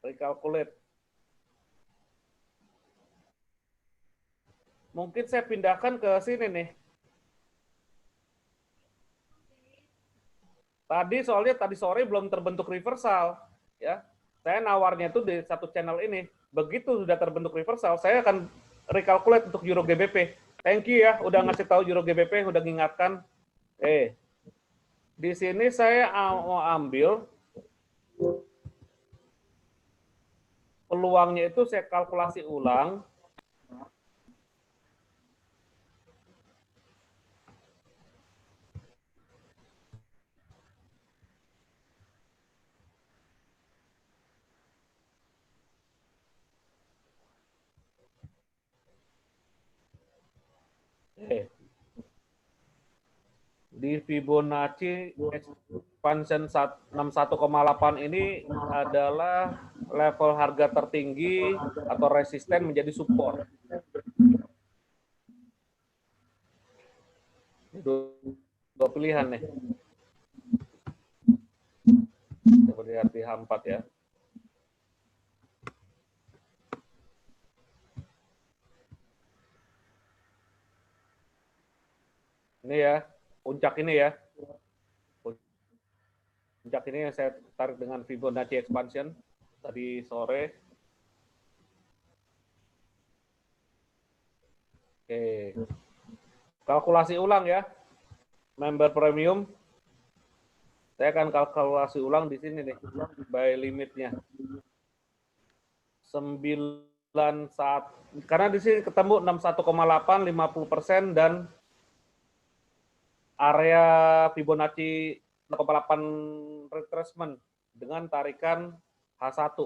Recalculate. Mungkin saya pindahkan ke sini nih. Soalnya tadi sore belum terbentuk reversal, ya. Saya nawarnya itu di satu channel ini. Begitu sudah terbentuk reversal, saya akan recalculate untuk Euro GBP. Thank you ya, udah ngasih tahu Euro GBP, udah mengingatkan. Di sini saya mau ambil peluangnya itu saya kalkulasi ulang. Di Fibonacci expansion 61,8 ini adalah level harga tertinggi atau resisten menjadi support. Dua pilihan nih. Coba lihat di H4 ya. Ini ya, puncak ini ya. Puncak ini yang saya tarik dengan Fibonacci expansion tadi sore. Oke. Kalkulasi ulang ya. Member premium. Saya akan kalkulasi ulang di sini nih. Buy limitnya. 91, karena di sini ketemu 61,8, 50% dan area Fibonacci 0,8 retracement dengan tarikan H1.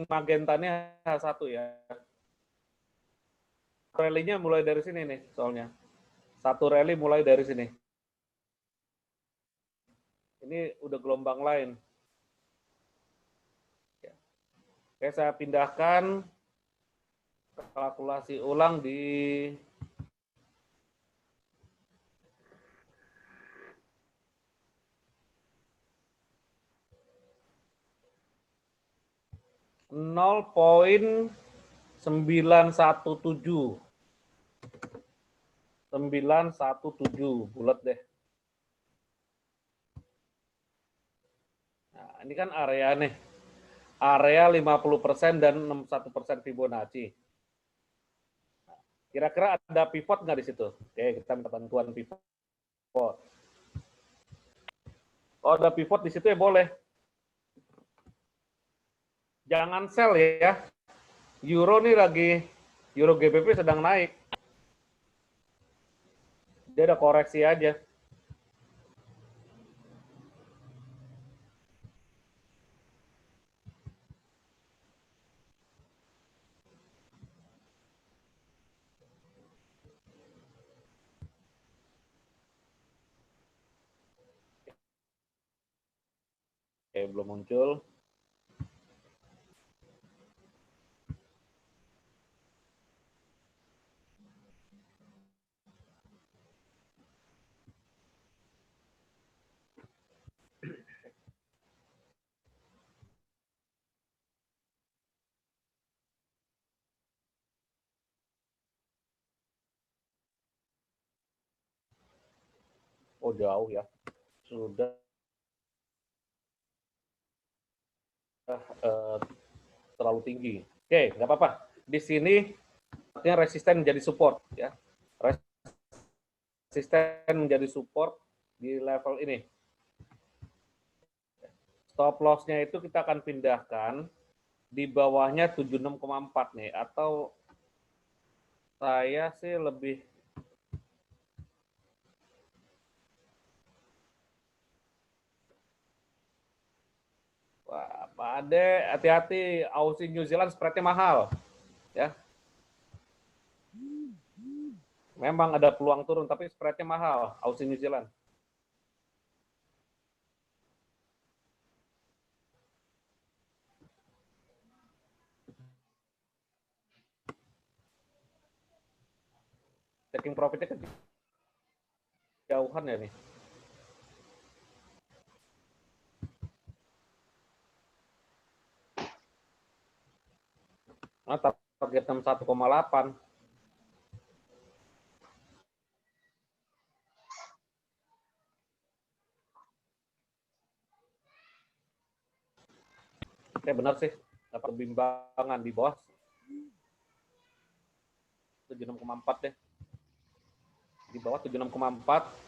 Magentanya H1 ya. Rally-nya mulai dari sini nih soalnya. Satu rally mulai dari sini. Ini udah gelombang lain. Oke, saya pindahkan kalkulasi ulang di nol poin 917 bulat deh. Nah, ini kan area nih. Area 50% dan 61% Fibonacci. Kira-kira ada pivot nggak di situ? Oke, kita minta bantuan pivot. Kalau ada pivot di situ ya boleh. Jangan sell ya. Euro nih lagi, Euro GBP sedang naik. Dia ada koreksi aja. Oke, belum muncul. Oh, jauh ya. Sudah terlalu tinggi. Oke, nggak apa-apa. Di sini artinya resisten menjadi support ya. Resisten menjadi support di level ini. Stop loss-nya itu kita akan pindahkan di bawahnya 76,4 nih, atau saya sih lebih wah, Pak Ade hati-hati, Aussie New Zealand spread-nya mahal ya. Memang ada peluang turun tapi spread-nya mahal Aussie New Zealand. Taking profit-nya kejauhan ya nih. Nah, target 61,8. Oke, benar sih. Dapat bimbangan di bawah 76,4 deh. Di bawah 76,4.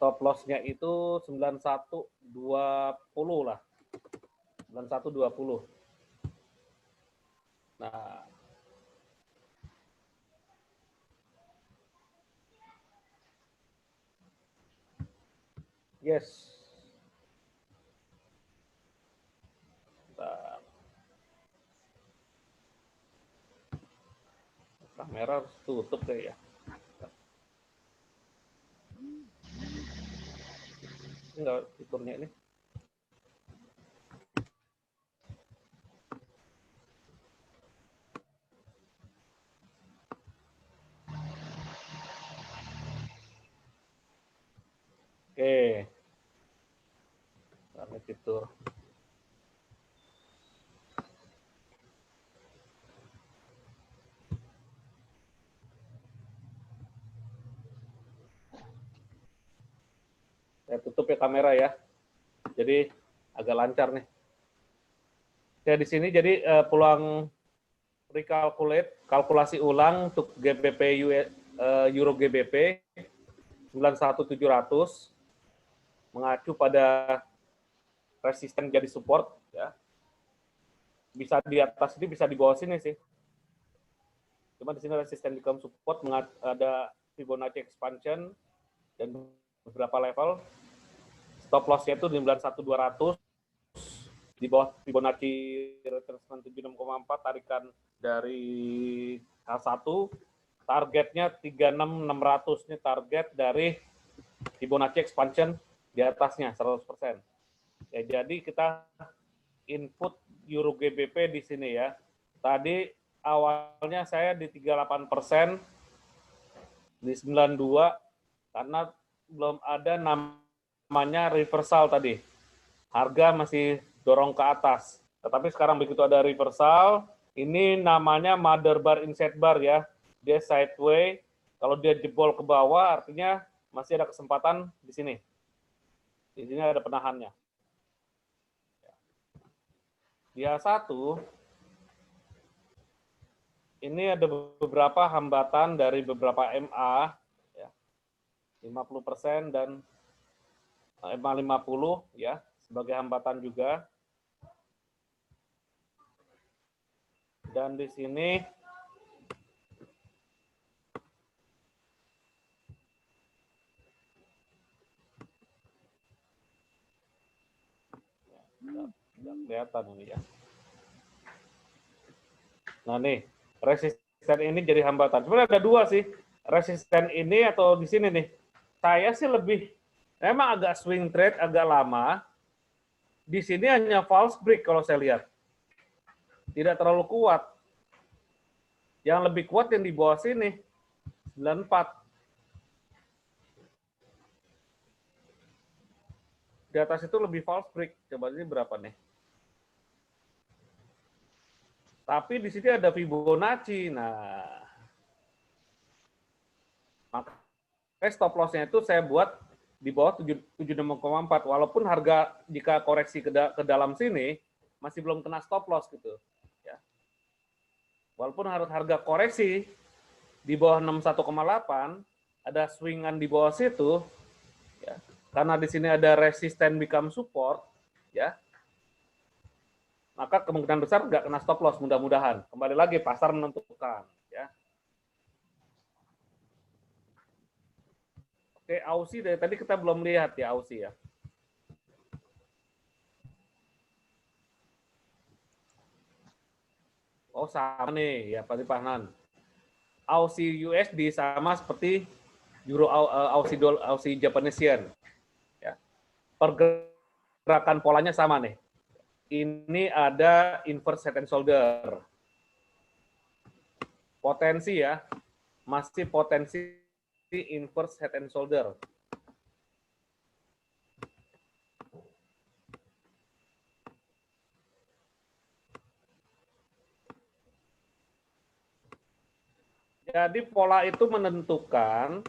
Stop loss-nya itu 9120 lah. 9120. Nah, yes. Bentar. Kamera harus tutup deh ya. Enggak fiturnya ini. Oke. Karena fitur. Saya tutup ya kamera ya. Jadi agak lancar nih. Saya di sini jadi peluang recalculate, kalkulasi ulang untuk GBP Euro GBP 91700 mengacu pada resisten jadi support ya. Bisa di atas ini, bisa di bawah sini sih. Cuma di sini resisten become support, ada Fibonacci expansion dan beberapa level. Stop loss-nya itu 91200 di bawah Fibonacci retracement 76,4, tarikan dari H1, targetnya 36600, ini target dari Fibonacci expansion di atasnya 100%. Ya, jadi kita input Euro GBP di sini ya. Tadi awalnya saya di 38%, di 92, karena belum ada namanya reversal tadi. Harga masih dorong ke atas. Tetapi sekarang begitu ada reversal, ini namanya mother bar inside bar ya. Dia sideways, kalau dia jebol ke bawah artinya masih ada kesempatan di sini. Di sini ada penahannya. Di A1, ini ada beberapa hambatan dari beberapa MA, ya, 50% dan MA 50 ya, sebagai hambatan juga. Dan di sini nggak kelihatan ini ya. Nah nih, resisten ini jadi hambatan. Sebenarnya ada dua sih, resisten ini atau di sini nih. Saya sih lebih, memang agak swing trade, agak lama. Di sini hanya false break kalau saya lihat. Tidak terlalu kuat. Yang lebih kuat yang di bawah sini, 94. Di atas itu lebih false break. Coba ini berapa nih? Tapi di sini ada Fibonacci. Nah, makanya stop loss-nya itu saya buat di bawah 76,4. Walaupun harga jika koreksi ke dalam sini masih belum kena stop loss gitu. Ya. Walaupun harga koreksi di bawah 61,8, ada swingan di bawah situ, ya. Karena di sini ada resisten become support, ya. Maka kemungkinan besar nggak kena stop loss, mudah-mudahan. Kembali lagi pasar menentukan, ya. Oke, Aussie dari tadi kita belum lihat ya Aussie ya. Oh sama nih ya Pak Pahanan. Aussie USD sama seperti Euro Aussie Japanese Yen. Ya. Pergerakan polanya sama nih. Ini ada inverse head and shoulder. Potensi ya, masih potensi inverse head and shoulder. Jadi pola itu menentukan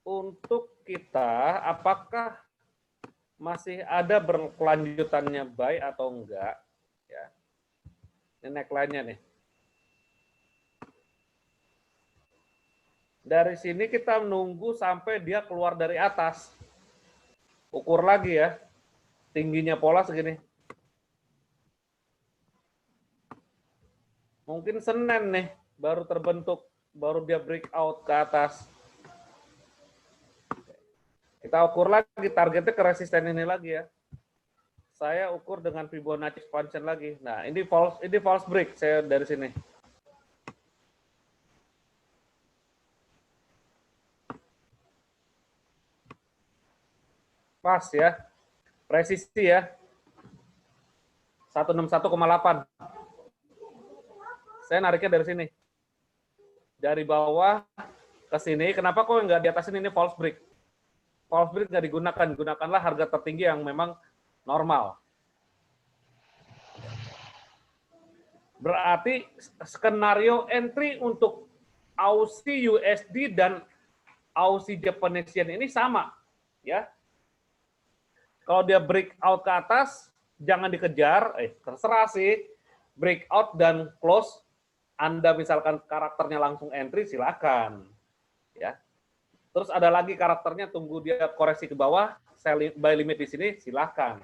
untuk kita apakah masih ada berkelanjutannya buy atau enggak. Ya. Ini neckline-nya nih. Dari sini kita menunggu sampai dia keluar dari atas. Ukur lagi ya. Tingginya pola segini. Mungkin Senin nih baru terbentuk, baru dia breakout ke atas. Kita ukur lagi targetnya ke resisten ini lagi ya. Saya ukur dengan Fibonacci expansion lagi. Nah, ini false break saya dari sini. Pas ya. Presisi ya. 161,8. Saya nariknya dari sini. Dari bawah ke sini. Kenapa kok nggak di atas ini false break? False break nggak digunakan. Gunakanlah harga tertinggi yang memang normal. Berarti skenario entry untuk Aussie USD dan Aussie Japanese Yen ini sama. Ya. Kalau dia breakout ke atas, jangan dikejar. Terserah sih. Breakout dan close, Anda misalkan karakternya langsung entry, silakan. Ya. Terus ada lagi karakternya, tunggu dia koreksi ke bawah, sell buy limit di sini, silakan.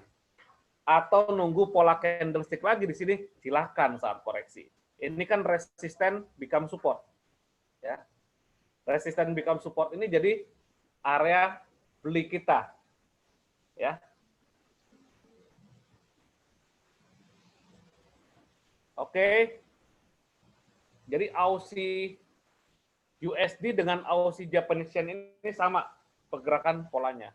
Atau nunggu pola candlestick lagi di sini, silakan saat koreksi. Ini kan resisten become support. Ya. Resisten become support ini jadi area beli kita. Ya. Oke. Jadi Aussie USD dengan Aussie Japanese Yen ini sama pergerakan polanya.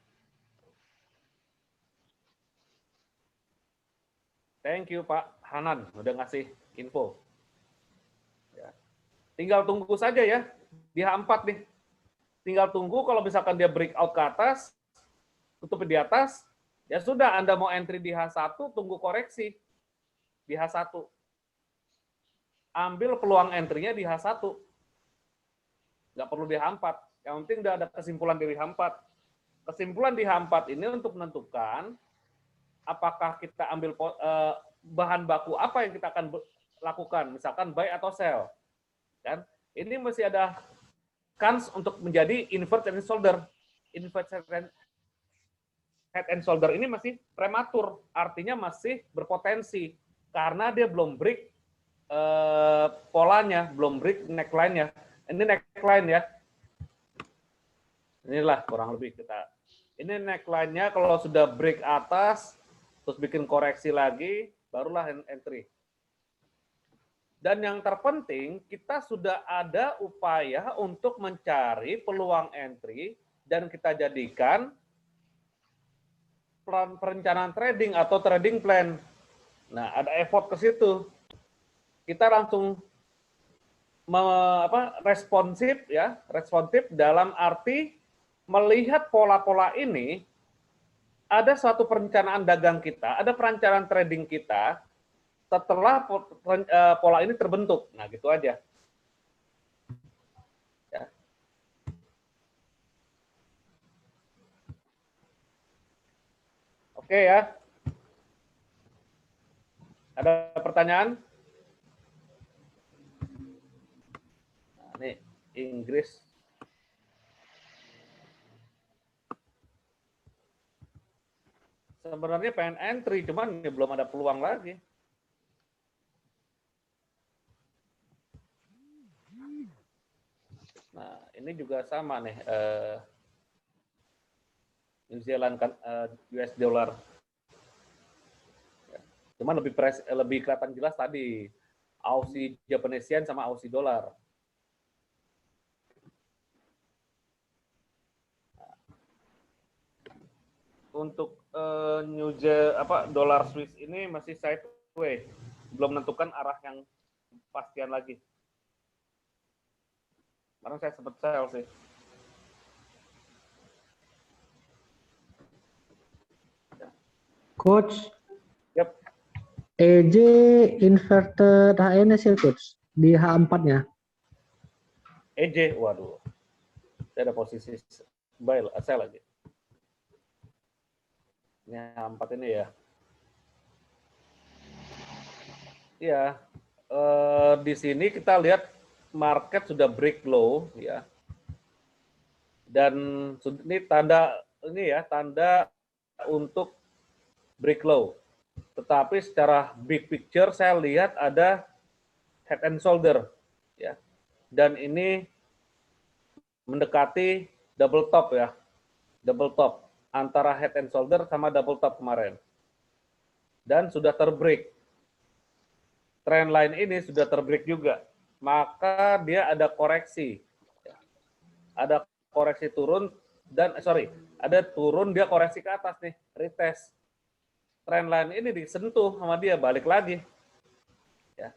Thank you Pak Hanan udah ngasih info. Ya. Tinggal tunggu saja ya di H4 nih. Tinggal tunggu kalau misalkan dia breakout ke atas, tutup di atas, ya sudah Anda mau entry di H1, tunggu koreksi di H1. Ambil peluang entry-nya di H1. Nggak perlu di H4. Yang penting udah ada kesimpulan dari H4. Kesimpulan di H4 ini untuk menentukan apakah kita ambil bahan baku apa yang kita akan lakukan, misalkan buy atau sell. Kan? Ini masih ada kans untuk menjadi invert and shoulder. Invert head and shoulder ini masih prematur, artinya masih berpotensi karena dia belum break polanya, belum break neckline-nya. Ini neckline ya. Inilah kurang lebih kita. Ini neckline-nya kalau sudah break atas, terus bikin koreksi lagi, barulah entry. Dan yang terpenting, kita sudah ada upaya untuk mencari peluang entry dan kita jadikan perencanaan trading atau trading plan. Nah, ada effort ke situ. Kita langsung responsif ya, responsif dalam arti melihat pola-pola ini, ada suatu perencanaan dagang kita, ada perencanaan trading kita setelah pola ini terbentuk. Nah, gitu aja. Ya. Oke ya. Ada pertanyaan? Nah, ini Inggris. Sebenarnya pengen entry, cuman ya belum ada peluang lagi. Nah, ini juga sama nih. New Zealand kan US dollar. Cuman lebih kelihatan jelas tadi Aussie Japanese Yen sama Aussie dollar. Untuk dolar Swiss ini masih sideways, belum menentukan arah yang pastian lagi. Kemarin saya sempat sell sih. Coach, Yep. EJ inverted HNS ya Coach, di H4-nya. EJ, waduh. Saya ada posisi buy saya lagi. Ini 4 ini ya. Iya, di sini kita lihat market sudah break low ya. Dan ini tanda untuk break low. Tetapi secara big picture saya lihat ada head and shoulder ya. Dan ini mendekati double top ya. Double top antara head and shoulder sama double top kemarin. Dan sudah terbreak. Trend line ini sudah terbreak juga. Maka dia ada koreksi. Ada koreksi turun dan ada turun dia koreksi ke atas nih, retest. Trend line ini disentuh sama dia, balik lagi. Ya.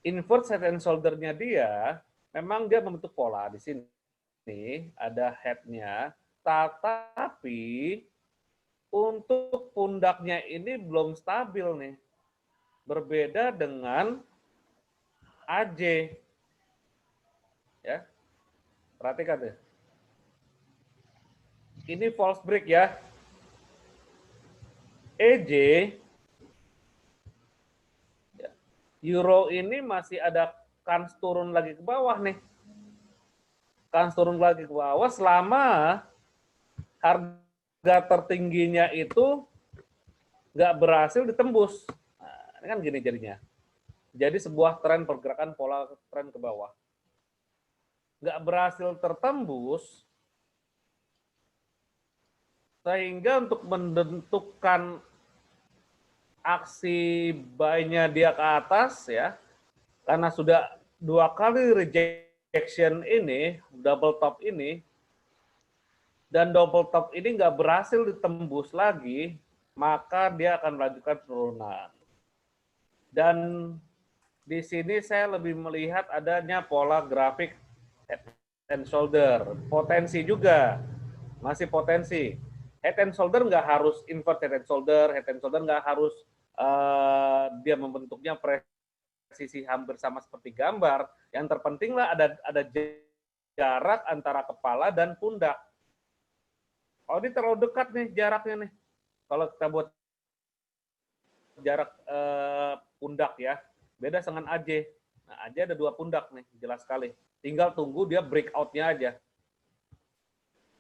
Invert head and shoulder-nya dia, memang dia membentuk pola di sini. Ada head-nya, tetapi untuk pundaknya ini belum stabil nih. Berbeda dengan AJ. Ya. Perhatikan deh. Ini false break ya. EJ Euro ini masih ada kans turun lagi ke bawah nih. Kans turun lagi ke bawah selama harga tertingginya itu nggak berhasil ditembus. Nah, ini kan gini jadinya. Jadi sebuah tren pergerakan pola tren ke bawah. Nggak berhasil tertembus, sehingga untuk menentukan aksi buy-nya dia ke atas ya, karena sudah 2 kali rejection ini, double top ini, dan double top ini nggak berhasil ditembus lagi, maka dia akan melanjutkan penurunan. Dan di sini saya lebih melihat adanya pola grafik head and shoulder, potensi juga, masih potensi. Head and shoulder nggak harus invert head and shoulder nggak harus dia membentuknya presisi hampir sama seperti gambar. Yang terpentinglah ada jarak antara kepala dan pundak. Kalau ini terlalu dekat nih jaraknya nih. Kalau kita buat jarak pundak ya, beda dengan AJ. Nah, AJ ada 2 pundak nih, jelas sekali. Tinggal tunggu dia breakout-nya aja.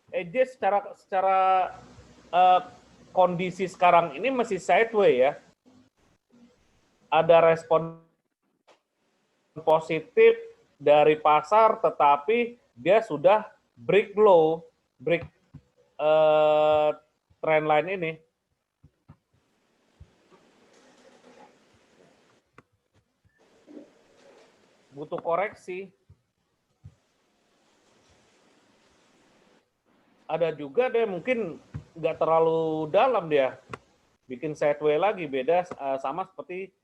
EJ secara kondisi sekarang ini masih sideways ya. Ada respon positif dari pasar, tetapi dia sudah break low, break trend line ini. Butuh koreksi. Ada juga deh mungkin nggak terlalu dalam dia, bikin sideways lagi, beda sama seperti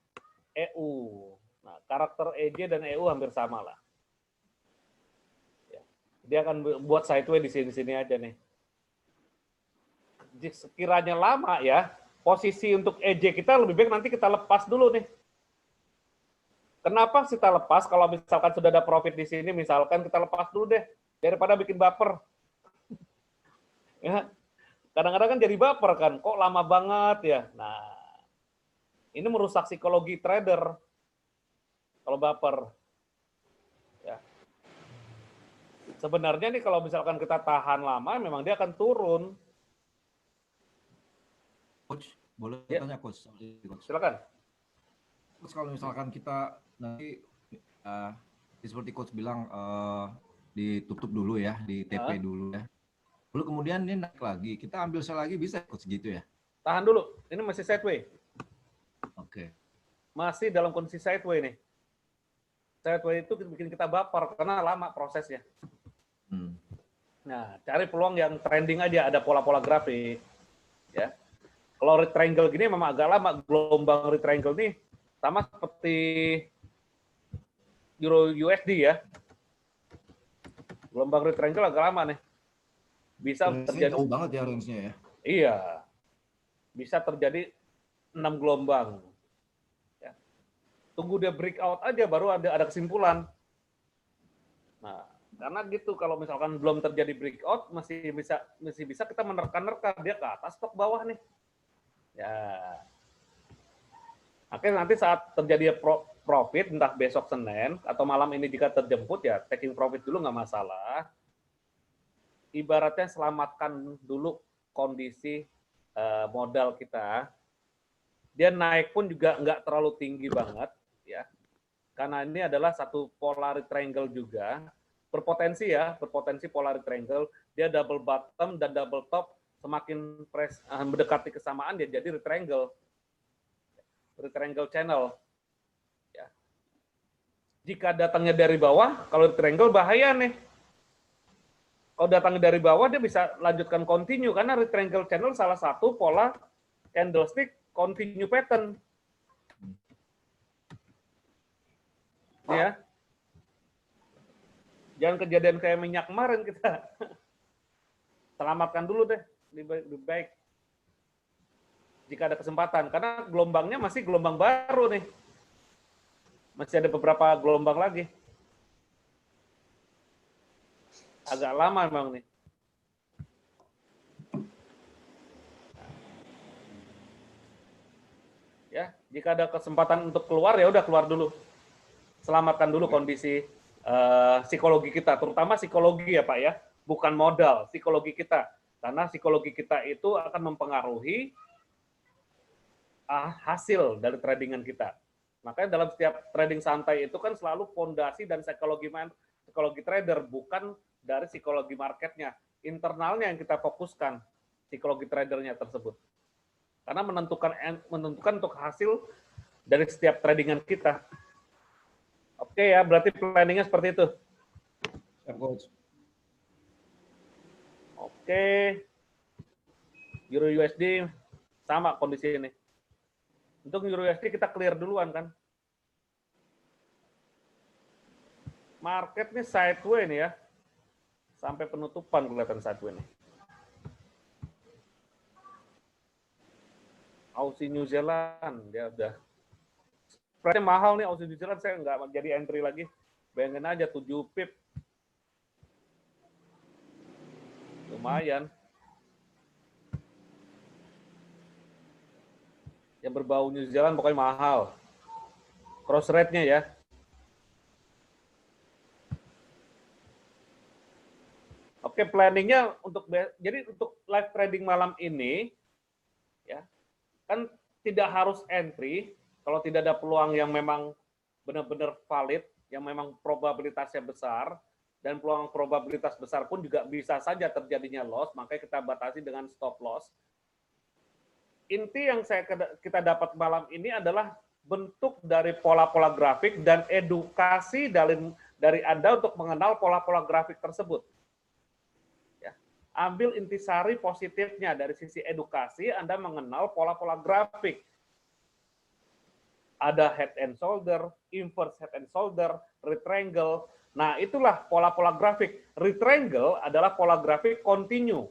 EU. Nah, karakter EJ dan EU hampir sama lah. Dia akan buat sideways di sini aja nih. Sekiranya lama ya, posisi untuk EJ kita lebih baik nanti kita lepas dulu nih. Kenapa kita lepas? Kalau misalkan sudah ada profit di sini, misalkan kita lepas dulu deh, daripada bikin baper. Ya, kadang-kadang kan jadi baper kan, kok lama banget ya. Nah, ini merusak psikologi trader kalau baper. Ya. Sebenarnya nih kalau misalkan kita tahan lama, memang dia akan turun. Coach, boleh tanya Coach? Silakan. Coach, kalau misalkan kita nanti seperti Coach bilang ditutup dulu ya, di TP dulu ya. Lalu kemudian ini naik lagi, kita ambil sell lagi bisa Coach gitu ya? Tahan dulu, ini masih sideways. Oke. Masih dalam kondisi sideways nih. Sideways itu bikin kita baper karena lama prosesnya. Nah, cari peluang yang trending aja, ada pola-pola grafik. Ya. Kalau triangle gini memang agak lama, gelombang triangle nih sama seperti Euro USD ya. Gelombang triangle agak lama nih. Bisa terjadi jauh banget ya range-nya ya. Iya. Bisa terjadi 6 gelombang. Ya. Tunggu dia breakout aja baru ada kesimpulan. Nah, karena gitu kalau misalkan belum terjadi breakout masih bisa kita menerka-nerka dia ke atas atau ke bawah nih. Ya. Akhirnya nanti saat terjadi profit entah besok Senin atau malam ini jika terjemput ya taking profit dulu nggak masalah. Ibaratnya selamatkan dulu kondisi modal kita. Dia naik pun juga nggak terlalu tinggi banget ya. Karena ini adalah satu polar triangle juga, berpotensi polar triangle, dia double bottom dan double top, semakin mendekati kesamaan dia jadi triangle channel. Ya. Jika datangnya dari bawah, kalau triangle bahaya nih. Kalau datangnya dari bawah dia bisa lanjutkan continue karena triangle channel salah satu pola candlestick continue pattern. Ya. Jangan kejadian kayak minyak kemarin kita. Selamatkan dulu deh, lebih baik. Jika ada kesempatan, karena gelombangnya masih gelombang baru nih. Masih ada beberapa gelombang lagi. Agak lama memang nih. Ya, jika ada kesempatan untuk keluar ya udah keluar dulu. Selamatkan dulu kondisi psikologi kita, terutama psikologi ya Pak ya, bukan modal, psikologi kita. Karena psikologi kita itu akan mempengaruhi hasil dari tradingan kita. Makanya dalam setiap trading santai itu kan selalu fondasi dan psikologi trader, bukan dari psikologi marketnya. Internalnya yang kita fokuskan, psikologi tradernya tersebut. Karena menentukan untuk hasil dari setiap tradingan kita. Oke ya, berarti planningnya seperti itu. Oke. Euro USD sama kondisi ini. Untuk Euro USD kita clear duluan kan. Marketnya sideway nih ya. Sampai penutupan kelihatan sideway nih. Aussie New Zealand dia udah spreadnya mahal nih Aussie New Zealand, saya nggak jadi entry lagi. Bayangin aja 7 pip. Lumayan. Yang berbau New Zealand pokoknya mahal. Cross rate-nya ya. Oke, planningnya jadi untuk live trading malam ini ya kan tidak harus entry kalau tidak ada peluang yang memang benar-benar valid, yang memang probabilitasnya besar, dan peluang probabilitas besar pun juga bisa saja terjadinya loss, makanya kita batasi dengan stop loss. Inti yang kita dapat malam ini adalah bentuk dari pola-pola grafik dan edukasi dari Anda untuk mengenal pola-pola grafik tersebut. Ya. Ambil intisari positifnya dari sisi edukasi, Anda mengenal pola-pola grafik. Ada head and shoulder, inverse head and shoulder, retriangle. Nah, itulah pola-pola grafik. Retriangle adalah pola grafik continue.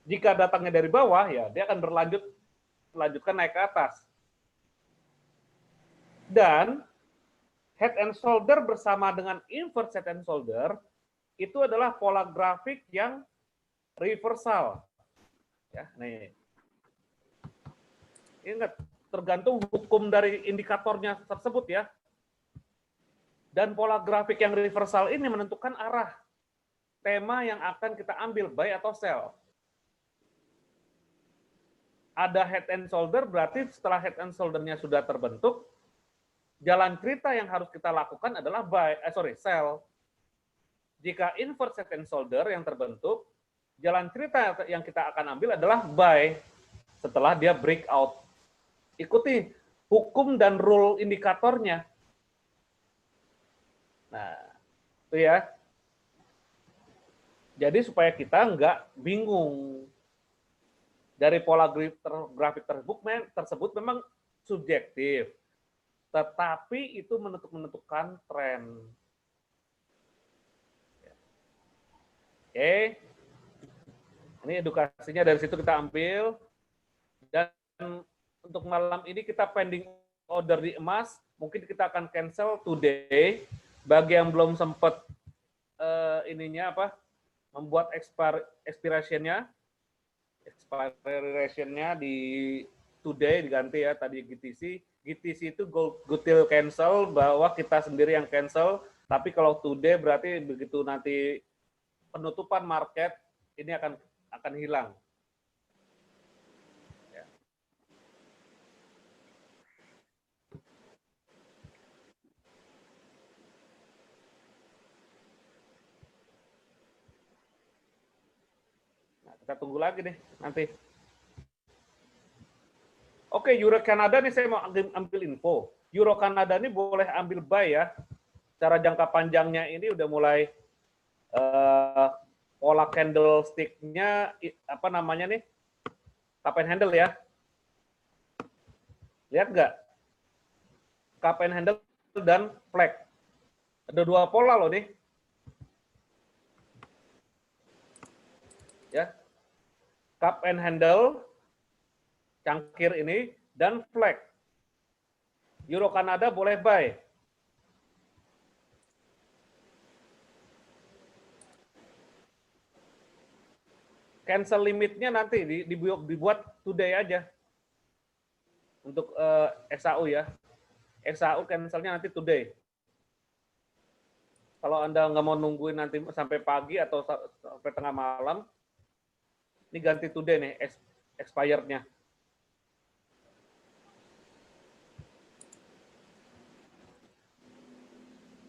Jika datangnya dari bawah, ya dia akan melanjutkan naik ke atas. Dan head and shoulder bersama dengan inverse head and shoulder itu adalah pola grafik yang reversal. Ya, nih. Ingat, tergantung hukum dari indikatornya tersebut ya. Dan pola grafik yang reversal ini menentukan arah tema yang akan kita ambil, buy atau sell. Ada head and shoulder, berarti setelah head and shoulder-nya sudah terbentuk, jalan cerita yang harus kita lakukan adalah sell. Jika inverse head and shoulder yang terbentuk, jalan cerita yang kita akan ambil adalah buy setelah dia breakout. Ikuti hukum dan rule indikatornya. Nah, itu ya. Jadi supaya kita nggak bingung. Dari pola grafik tersebut memang subjektif, tetapi itu menentukan tren. Oke, ini edukasinya dari situ kita ambil. Dan untuk malam ini kita pending order di emas, mungkin kita akan cancel today. Bagi yang belum sempat ininya apa? Membuat expiration-nya di today diganti ya, tadi GTC. GTC itu good till cancel, bahwa kita sendiri yang cancel, tapi kalau today berarti begitu nanti penutupan market ini akan hilang. Ya. Nah, kita tunggu lagi nih nanti. Oke, Euro Kanada nih saya mau ambil info. Euro Kanada ini boleh ambil buy ya. Cara jangka panjangnya ini udah mulai pola candlestick-nya apa namanya nih? Cup and handle ya. Lihat nggak? Cup and handle dan flag. Ada dua pola loh nih. Ya. Cup and handle cangkir ini dan flag. Euro Kanada boleh buy. Cancel limitnya nanti dibuat today aja. Untuk XAU ya. XAU cancelnya nanti today. Kalau Anda nggak mau nungguin nanti sampai pagi atau sampai tengah malam, ini ganti today nih expired-nya.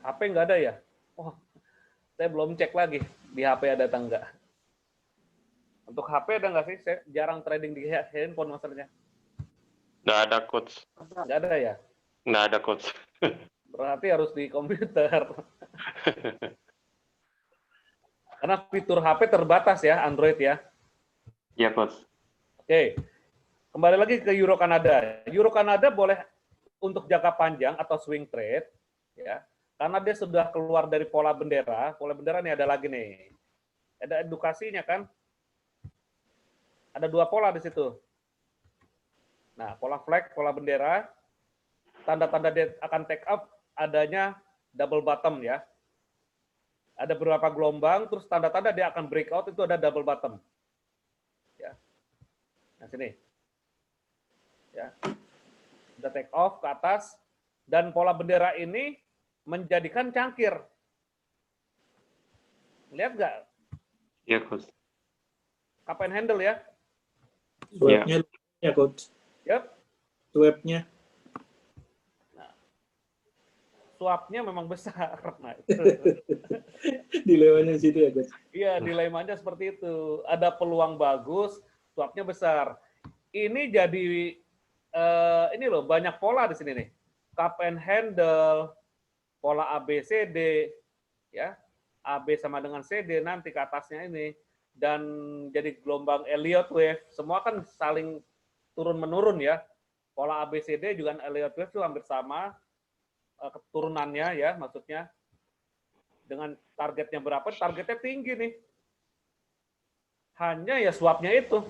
HP nggak ada ya? Oh, saya belum cek lagi di HP ada atau enggak. Untuk HP ada nggak sih? Saya jarang trading di handphone masalahnya. Nggak ada, Coach. Nggak ada ya? Nggak ada, Coach. Berarti harus di komputer. Karena fitur HP terbatas ya, Android ya. Iya, Coach. Oke, kembali lagi ke Euro Kanada. Euro Kanada boleh untuk jangka panjang atau swing trade, ya. Karena dia sudah keluar dari pola bendera. Pola bendera nih ada lagi nih. Ada edukasinya kan? Ada dua pola di situ. Nah, pola flag, pola bendera. Tanda-tanda dia akan take up adanya double bottom ya. Ada beberapa gelombang, terus tanda-tanda dia akan breakout itu ada double bottom. Ya. Nah, sini. Ya. Udah take off ke atas dan pola bendera ini menjadikan cangkir. Lihat nggak? Iya, Coach. Cup and handle ya? Swapnya ya, Coach. Yep. Swapnya. Nah, swapnya memang besar. Nah, Dilewanya situ ya, Coach. iya, dilemanya seperti itu. Ada peluang bagus, swapnya besar. Ini jadi ini loh, banyak pola di sini nih. Cup and handle, pola ABCD, ya. AB sama dengan CD nanti ke atasnya ini. Dan jadi gelombang Elliott wave. Semua kan saling turun-menurun ya. Pola ABCD juga Elliott wave itu hampir sama. Keturunannya ya, maksudnya. Dengan targetnya berapa? Targetnya tinggi nih. Hanya ya swapnya itu.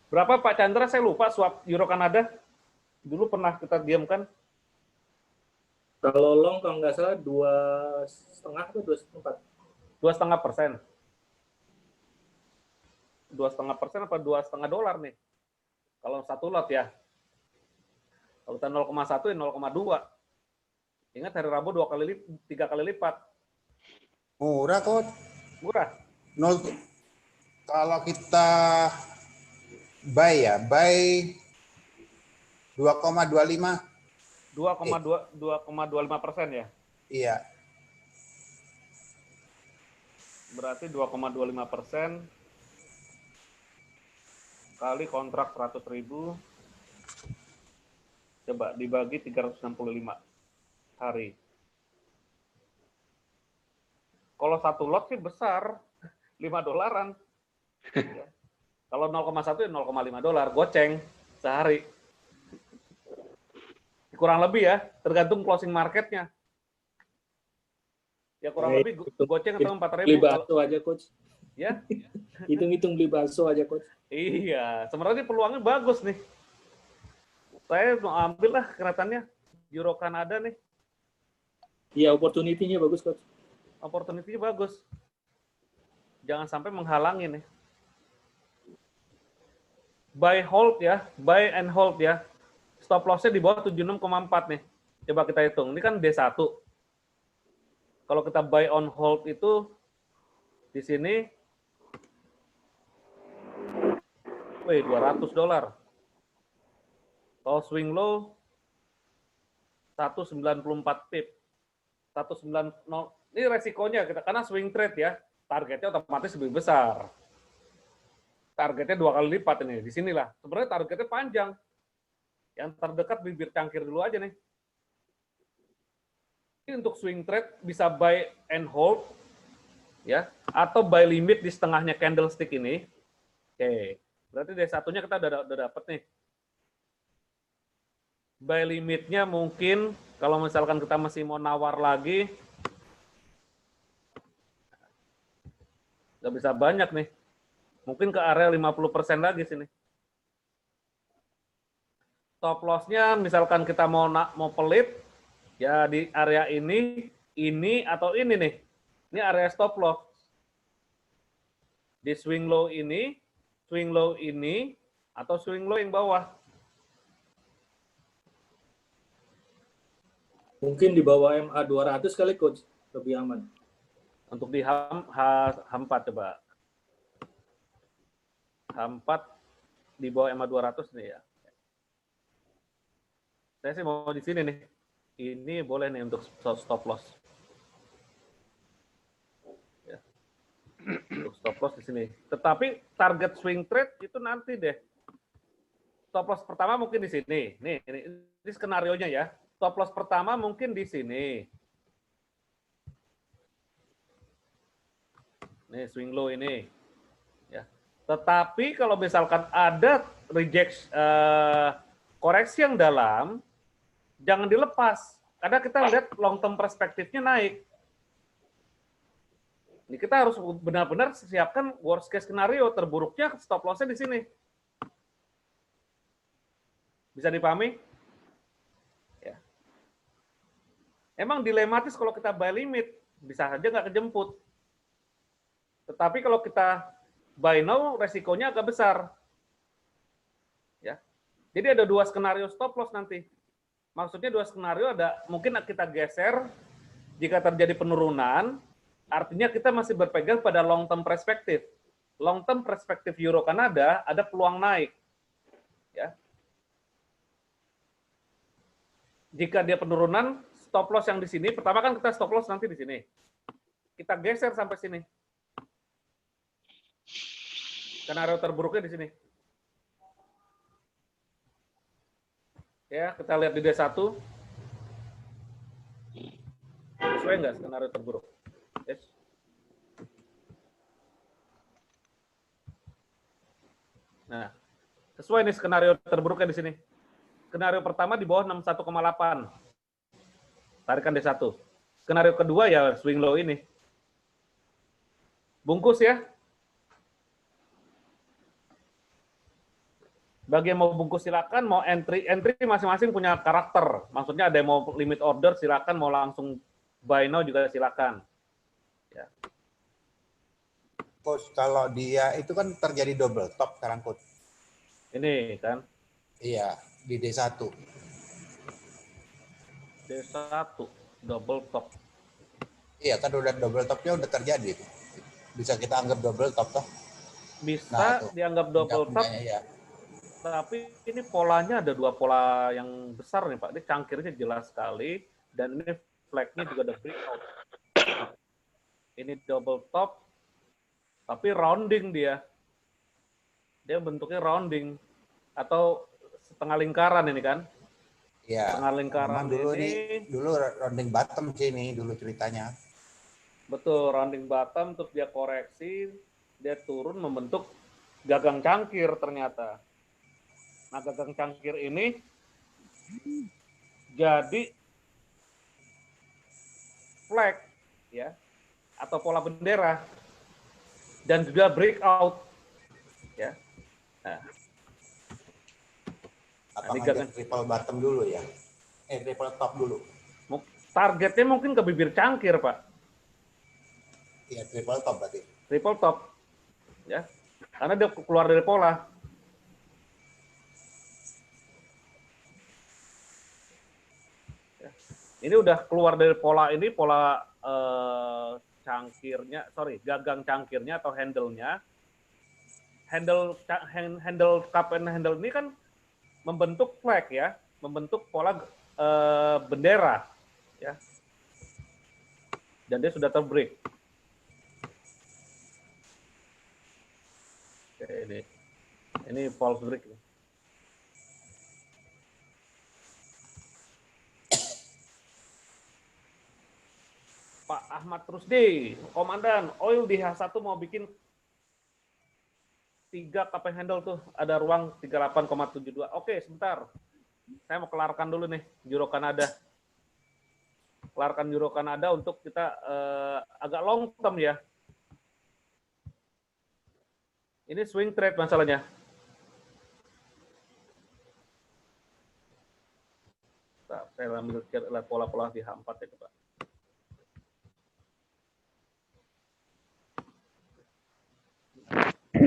Berapa Pak Chandra? Saya lupa swap Euro Kanada. Dulu pernah kita diamkan. Kalau long kalau nggak salah 2,5 atau 2,4. 2,5%. 2,5% apa $2,5 nih? Kalau satu lot ya. Kalau kita 0,1 ya 0,2. Ingat hari Rabu 3 kali lipat. Murah, Coach. Murah. Kalau kita buy ya, buy 2,25. 2,25% ya? Iya. Berarti 2,25% kali kontrak 100.000. Coba dibagi 365 hari. Kalau satu lot sih besar, $5. Ya. Kalau 0,1 ya $0,5, goceng sehari. Kurang lebih ya, tergantung closing marketnya. Ya kurang lebih goceng atau 4.000. Beli bakso aja, Coach. Ya? Hitung-hitung beli bakso aja, Coach. Iya, sebenarnya peluangnya bagus nih. Saya mau ambil lah kelihatannya Euro Kanada nih. Iya, opportunity-nya bagus, Coach. opportunity bagus. Jangan sampai menghalangi nih. Buy hold ya, buy and hold ya. Stop loss-nya di bawah 76,4 nih. Coba kita hitung. Ini kan D1. Kalau kita buy on hold itu di sini $200. Kalau swing low 194 pip. 190. Ini resikonya kita karena swing trade ya. Targetnya otomatis lebih besar. Targetnya 2 kali lipat ini. Di sinilah. Sebenarnya targetnya panjang. Yang terdekat bibir cangkir dulu aja nih. Ini untuk swing trade bisa buy and hold ya, atau buy limit di setengahnya candlestick ini. Oke. Berarti dari satunya kita udah dapet nih. Buy limitnya mungkin kalau misalkan kita masih mau nawar lagi, nggak bisa banyak nih. Mungkin ke area 50% lagi sini. Stop loss-nya misalkan kita mau pelit, ya di area ini atau ini nih. Ini area stop loss. Di swing low ini, atau swing low yang bawah. Mungkin di bawah MA 200 kali coach, lebih aman. Untuk di H4 coba. H4 di bawah MA 200 nih ya. Saya sih mau di sini nih. Ini boleh nih untuk stop loss. Ya. Untuk stop loss di sini. Tetapi target swing trade itu nanti deh. Stop loss pertama mungkin di sini. Nih, ini skenarionya ya. Stop loss pertama mungkin di sini. Nih swing low ini. Ya. Tetapi kalau misalkan ada reject koreksi yang dalam, jangan dilepas. Karena kita lihat long term perspektifnya naik. Ini kita harus benar-benar siapkan worst case scenario, terburuknya stop loss-nya di sini. Bisa dipahami? Ya. Emang dilematis kalau kita buy limit, bisa saja nggak kejemput. Tetapi kalau kita buy now, resikonya agak besar. Ya. Jadi ada 2 skenario stop loss nanti. Maksudnya 2 skenario ada, mungkin kita geser jika terjadi penurunan, artinya kita masih berpegang pada long term perspektif. Long term perspektif Euro Kanada ada peluang naik. Ya. Jika dia penurunan, stop loss yang di sini, pertama kan kita stop loss nanti di sini. Kita geser sampai sini. Skenario terburuknya di sini. Ya, kita lihat di D1. Sesuai nggak skenario terburuk? Yes. Nah, sesuai nih skenario terburuknya di sini. Skenario pertama di bawah 61,8. Tarikan D1. Skenario kedua ya swing low ini. Bungkus ya. Bagi yang mau bungkus silakan, mau entry masing-masing punya karakter. Maksudnya ada yang mau limit order silakan, mau langsung buy now juga silakan. Ya. Coach, kalau dia itu kan terjadi double top sekarang, Coach. Ini kan. Iya, di D1. D1 double top. Iya, kan udah double topnya udah terjadi. Bisa kita anggap double top toh? Bisa Nah, dianggap double top. Ya. Tapi ini polanya ada 2 pola yang besar nih Pak. Ini cangkirnya jelas sekali dan ini flagnya juga ada breakout. Ini double top, tapi rounding dia. Dia bentuknya rounding atau setengah lingkaran ini kan? Iya. Setengah lingkaran dulu ini. Dulu rounding bottom sih ini dulu ceritanya. Betul, rounding bottom terus dia koreksi, dia turun membentuk gagang cangkir ternyata. Nah, gagang cangkir ini jadi flag ya atau pola bendera dan juga breakout ya. Nah, Apakah dia triple bottom dulu ya? Triple top dulu. Targetnya mungkin ke bibir cangkir, Pak. Iya, triple top berarti. Triple top. Ya. Karena dia keluar dari pola. Ya. Ini udah keluar dari pola ini, pola cangkirnya, gagang cangkirnya atau handle-nya. Handle cup and handle ini kan membentuk flag ya, membentuk pola bendera ya. Dan dia sudah terbreak. Oke, ini false break. Pak Ahmad Rusdi, Komandan, oil di H1 mau bikin 3 cup and handle tuh, ada ruang 38,72. Oke, sebentar. Saya mau kelarkan dulu nih Euro Kanada. Kelarkan Euro Kanada untuk kita agak long term ya. Ini swing trade masalahnya. Saya ambil lihat pola-pola di H4 ya, Pak.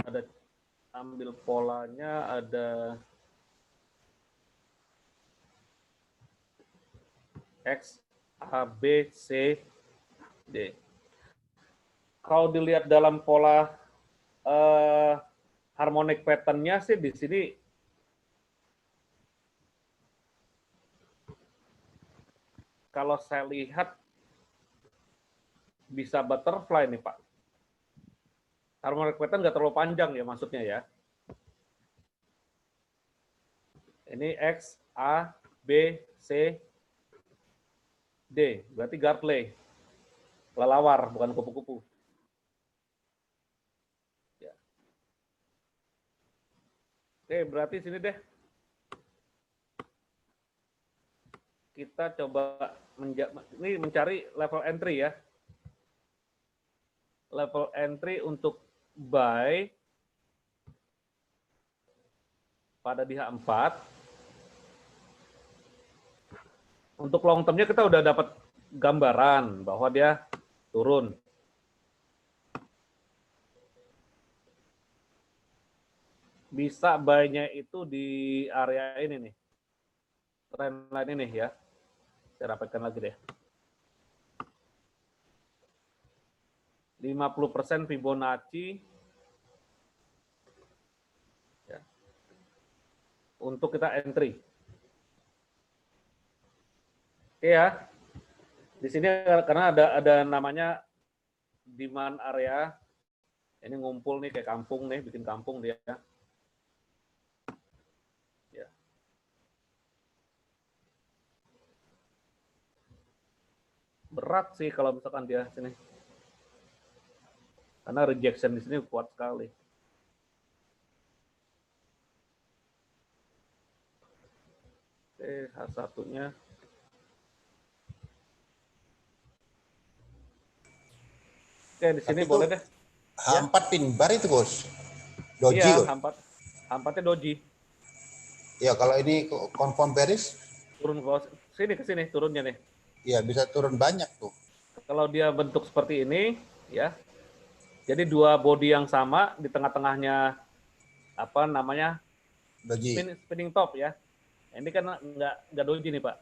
Ada ambil polanya, ada X, A, B, C, D. Kalau dilihat dalam pola harmonic pattern-nya sih di sini kalau saya lihat bisa butterfly nih Pak. Harmonic pattern nggak terlalu panjang ya maksudnya ya. Ini X, A, B, C, D. Berarti Gartley. Kelelawar, bukan kupu-kupu. Ya. Oke, berarti sini deh. Kita coba ini mencari level entry ya. Level entry untuk buy pada di H4. Untuk long term-nya kita udah dapat gambaran bahwa dia turun. Bisa buy-nya itu di area ini nih. Trendline ini ya. Saya rapatkan lagi deh. 50% Fibonacci ya. Untuk kita entry. Oke ya. Di sini karena ada namanya demand area. Ini ngumpul nih kayak kampung nih, bikin kampung dia. Ya. Berat sih kalau misalkan dia sini. Karena rejection di sini kuat sekali. Oke, H1-nya. Oke, di sini boleh deh. H4 pin bar itu, Gus. Doji, iya, Gus. H4-nya doji. Ya, kalau ini confirm bearish, turun ke sini turunnya nih. Iya, bisa turun banyak tuh. Kalau dia bentuk seperti ini, ya. Jadi dua body yang sama di tengah-tengahnya apa namanya? Doji. Spinning top ya. Ini kan nggak doji nih Pak.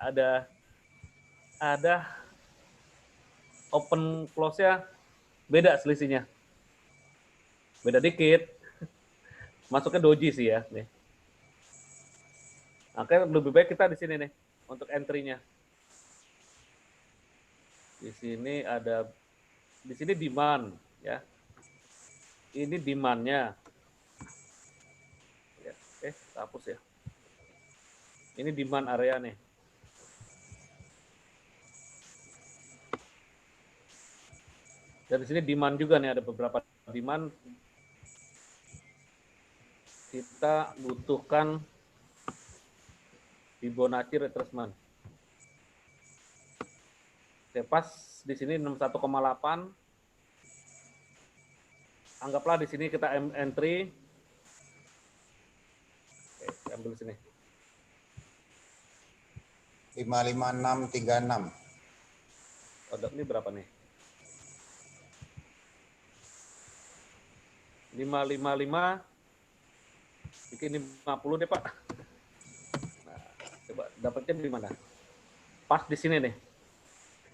Ada open close-nya beda selisihnya. Beda dikit. Masuknya doji sih ya nih. Makanya lebih baik kita di sini nih untuk entry-nya. Di sini demand ya. Ini demand-nya. Ya, hapus ya. Ini demand area nih. Dan di sini demand juga nih, ada beberapa demand. Kita butuhkan Fibonacci retracement. Oke, pas di sini 61,8. Anggaplah di sini kita entry. Oke, ambil sini. 55636. Oh, ini berapa nih? 555 bikin 50 deh, Pak. Nah, coba dapatnya di mana? Pas di sini nih.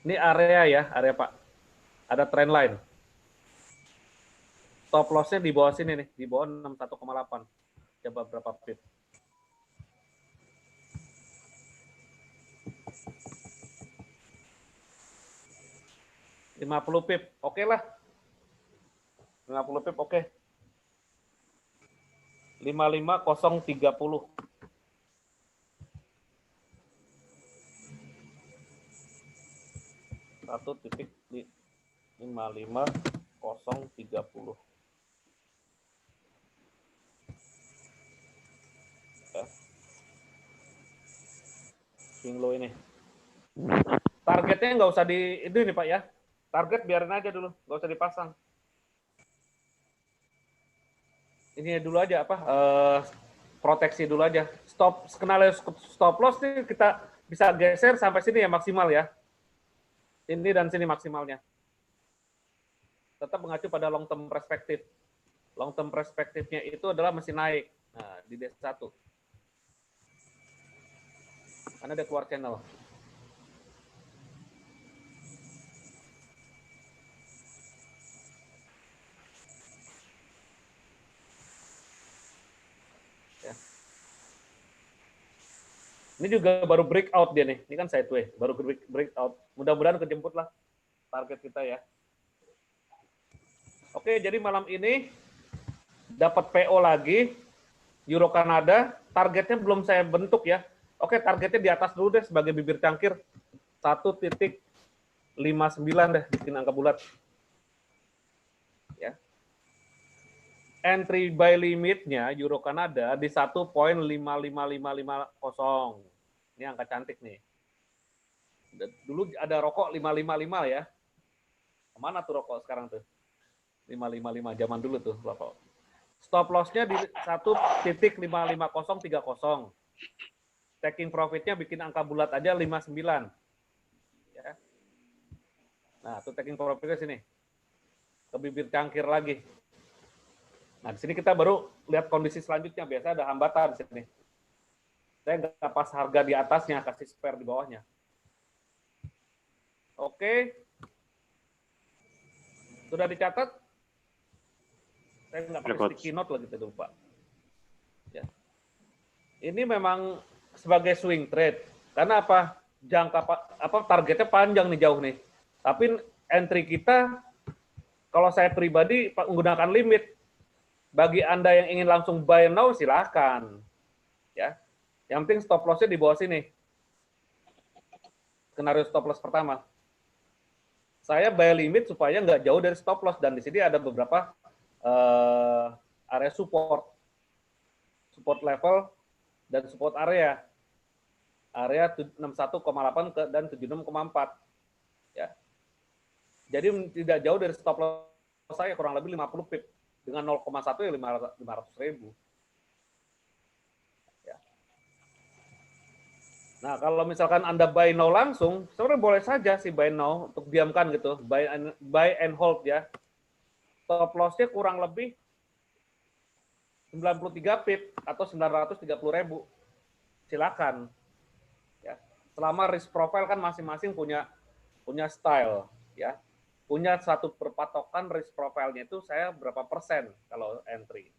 Ini area ya, area Pak. Ada trend line. Stop loss-nya di bawah sini nih, di bawah 61,8. Coba berapa pip? $50 pip, oke lah. 50 pip, oke. 55030. Satu titik di 55030. Ya. Swing low ini. Targetnya nggak usah di itu nih Pak ya. Target biarin aja dulu, nggak usah dipasang. Ini dulu aja apa? Proteksi dulu aja. Skenario stop loss nih kita bisa geser sampai sini ya maksimal ya. Ini dan sini maksimalnya. Tetap mengacu pada long term perspektif. Long term perspektifnya itu adalah masih naik. Nah, di D1. Karena ada keluar channel. Ya. Ini juga baru breakout dia nih. Ini kan sideways, baru breakout. Mudah-mudahan kejemput lah target kita ya. Oke, jadi malam ini dapat PO lagi, Euro Kanada, targetnya belum saya bentuk ya. Oke, targetnya di atas dulu deh sebagai bibir cangkir. 1.59 deh, bikin angka bulat. Ya. Entry buy limitnya Euro Kanada di 1.55550. Ini angka cantik nih. Dulu ada rokok 555 ya. Kemana tuh rokok sekarang tuh? 555 zaman dulu tuh rokok. Stop loss-nya di 1.55030. Taking profit-nya bikin angka bulat aja 59. Ya. Nah, tuh taking profit-nya sini. Ke bibir cangkir lagi. Nah, di sini kita baru lihat kondisi selanjutnya. Biasa ada hambatan di sini. Saya nggak pas harga di atasnya, kasih spare di bawahnya. Oke. Sudah dicatat? Saya nggak pakai sticky note lagi tadi, Pak. Ya. Ini memang sebagai swing trade. Karena apa? Targetnya panjang nih, jauh nih. Tapi entry kita, kalau saya pribadi menggunakan limit. Bagi Anda yang ingin langsung buy now, silakan. Ya. Yang penting stop loss-nya di bawah sini. Skenario stop loss pertama. Saya buy limit supaya nggak jauh dari stop loss. Dan di sini ada beberapa area support level dan support area 61,8 dan 76,4 ya. Jadi tidak jauh dari stop loss saya, kurang lebih 50 pip dengan 0,1 ya 500.000 ya. Nah, kalau misalkan Anda buy now langsung, sebenarnya boleh saja sih buy now untuk diamkan gitu, buy and hold ya. Stop loss-nya kurang lebih 93 pip atau 930.000. Silakan. Ya. Selama risk profile kan masing-masing punya style ya. Punya satu perpatokan risk profile-nya itu saya berapa persen kalau entry.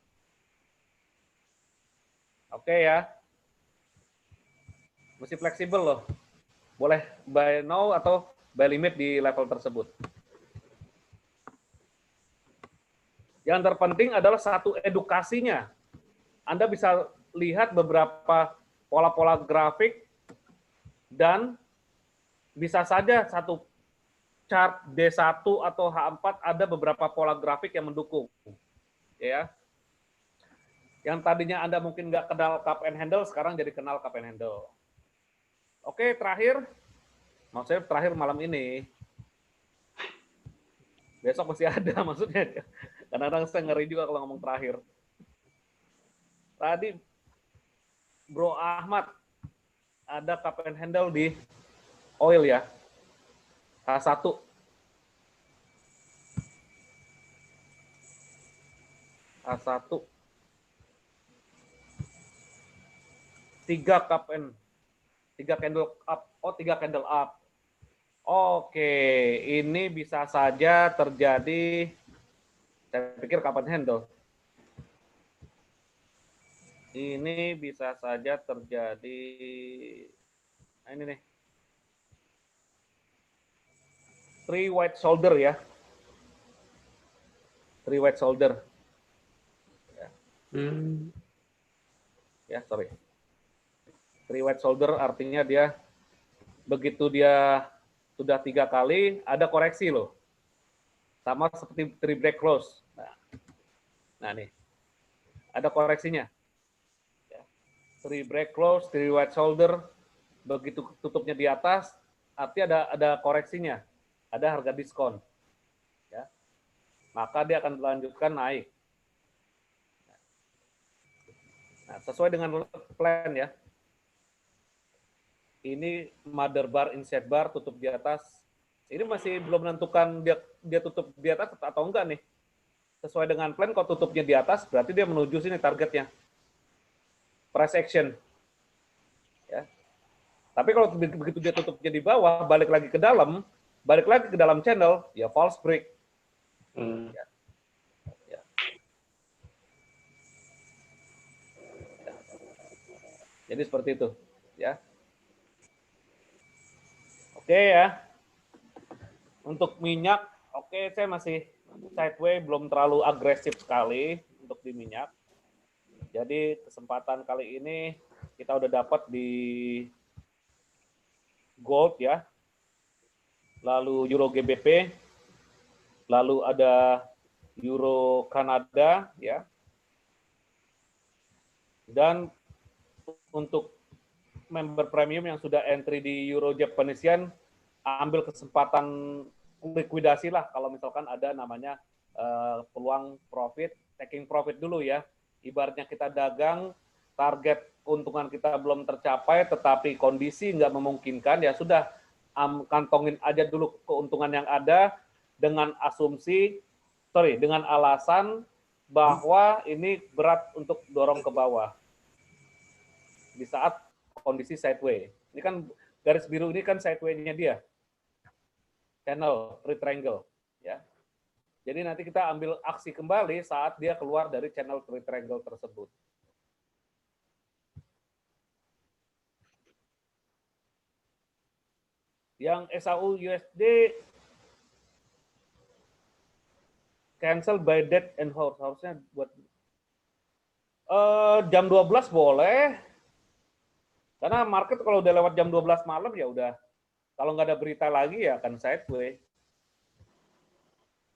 Oke ya. Mesti fleksibel loh. Boleh buy now atau buy limit di level tersebut. Yang terpenting adalah satu edukasinya. Anda bisa lihat beberapa pola-pola grafik dan bisa saja satu chart D1 atau H4 ada beberapa pola grafik yang mendukung. Ya. Yang tadinya Anda mungkin nggak kenal cup and handle, sekarang jadi kenal cup and handle. Oke, terakhir. Maksudnya terakhir malam ini. Besok masih ada maksudnya. Kadang-kadang saya ngeri juga kalau ngomong terakhir. Tadi Bro Ahmad ada cup and handle di oil ya. H1. A1. 3 cup and 3 candle up. Oh, 3 candle up. Oke, ini bisa saja terjadi. Saya pikir kapan handle. Ini bisa saja terjadi. Nah, ini nih. 3 white shoulder ya. 3 white shoulder. Ya, sorry. 3 white shoulder artinya dia begitu dia sudah 3 kali ada koreksi loh. Sama seperti 3 break close. Nah nih. Ada koreksinya. 3 break close, 3 white shoulder, begitu tutupnya di atas, artinya ada koreksinya. Ada harga diskon. Ya. Maka dia akan melanjutkan naik. Nah, sesuai dengan plan ya. Ini mother bar, inside bar, tutup di atas. Ini masih belum menentukan dia tutup di atas atau enggak nih. Sesuai dengan plan, kalau tutupnya di atas, berarti dia menuju sini targetnya. Price action. Ya. Tapi kalau begitu dia tutupnya di bawah, balik lagi ke dalam channel, ya false break. Ya. Ya. Jadi seperti itu, ya. Oke ya. Untuk minyak, oke, saya masih sideway, belum terlalu agresif sekali untuk di minyak. Jadi kesempatan kali ini kita udah dapat di gold ya. Lalu euro GBP, lalu ada euro Kanada ya. Dan untuk member premium yang sudah entry di euro Japanese yen, ambil kesempatan likuidasi lah kalau misalkan ada namanya peluang profit, taking profit dulu ya. Ibaratnya kita dagang, target keuntungan kita belum tercapai, tetapi kondisi nggak memungkinkan, ya sudah kantongin aja dulu keuntungan yang ada dengan dengan alasan bahwa ini berat untuk dorong ke bawah di saat kondisi sideway. Ini kan garis biru ini kan sideway-nya dia. Channel triangle ya. Jadi nanti kita ambil aksi kembali saat dia keluar dari channel triangle tersebut. Yang SAU USD cancel by dead and horse, harusnya buat jam 12 boleh. Karena market kalau udah lewat jam 12 malam ya udah, kalau nggak ada berita lagi ya akan sideway.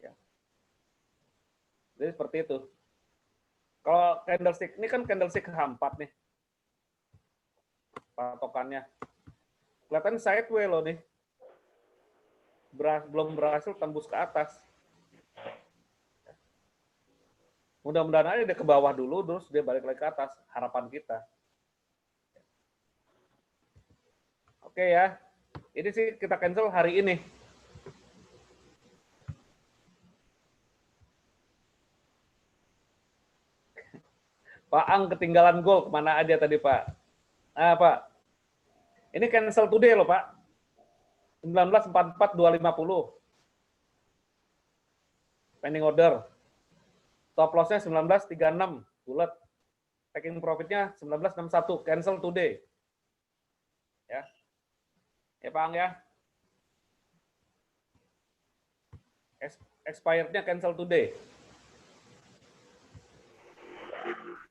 Ya. Jadi seperti itu. Kalau candlestick, ini kan candlestick H4 nih. Patokannya. Kelihatan sideway loh nih. Belum berhasil tembus ke atas. Mudah-mudahan aja dia ke bawah dulu, terus dia balik lagi ke atas. Harapan kita. Oke ya. Ini sih kita cancel hari ini. Pak Ang ketinggalan gol, kemana aja tadi Pak? Ah Pak, ini cancel today loh Pak. 19.44.250. Pending order. Stop loss-nya 19.36, bulat. Taking profit-nya 19.61, cancel today. Ya. Ya Pak Ang ya. Expired-nya cancel today.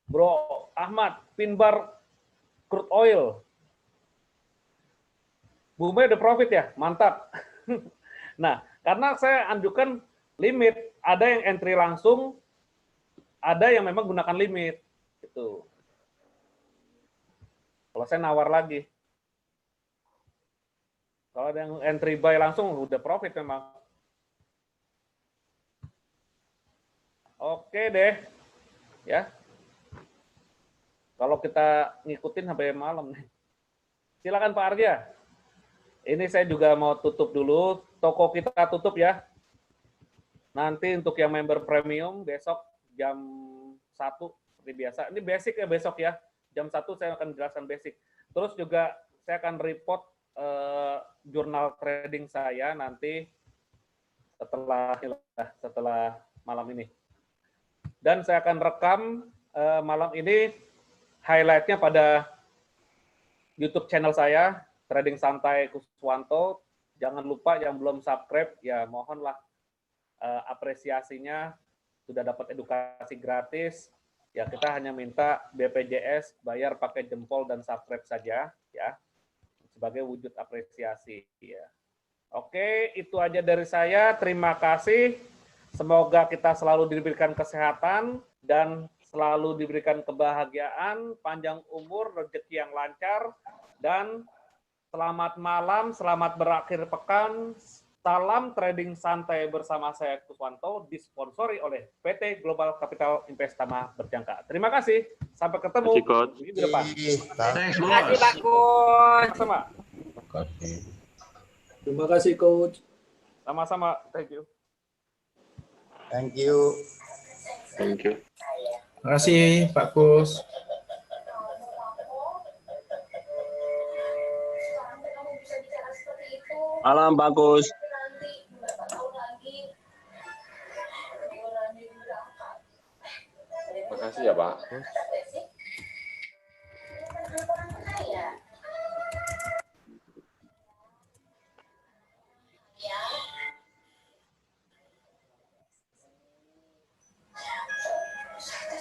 Bro Ahmad, pin bar crude oil. Bumi udah profit ya, mantap. Nah, karena saya anjurkan limit, ada yang entry langsung, ada yang memang gunakan limit. Gitu. Kalau saya nawar lagi. Kalau ada yang entry buy langsung, udah profit memang. Oke deh. Ya. Kalau kita ngikutin sampai malam nih. Silakan Pak Arya. Ini saya juga mau tutup dulu. Toko kita tutup ya. Nanti untuk yang member premium besok jam 1 seperti biasa. Ini basic ya besok ya. Jam 1 saya akan jelaskan basic. Terus juga saya akan report jurnal trading saya nanti setelah malam ini. Dan saya akan rekam malam ini highlight-nya pada YouTube channel saya, Trading Santai Kuswanto. Jangan lupa yang belum subscribe, ya mohonlah apresiasinya. Sudah dapat edukasi gratis. Ya kita hanya minta BPJS bayar pakai jempol dan subscribe saja, ya, sebagai wujud apresiasi. Ya. Oke, itu aja dari saya. Terima kasih. Semoga kita selalu diberikan kesehatan dan selalu diberikan kebahagiaan, panjang umur, rezeki yang lancar, dan selamat malam, selamat berakhir pekan. Salam trading santai bersama saya Kuswanto, disponsori oleh PT Global Capital Investama Berjangka. Terima kasih. Sampai ketemu minggu depan. Thanks, Terima kasih bos. Pak Coach. Sama-sama. Terima kasih coach. Sama-sama. Thank you. Thank you. Thank you. Terima kasih Pak Coach. Malam bagus. Makasih ya, Pak.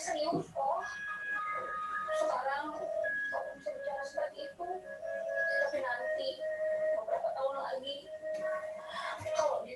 Serius kok.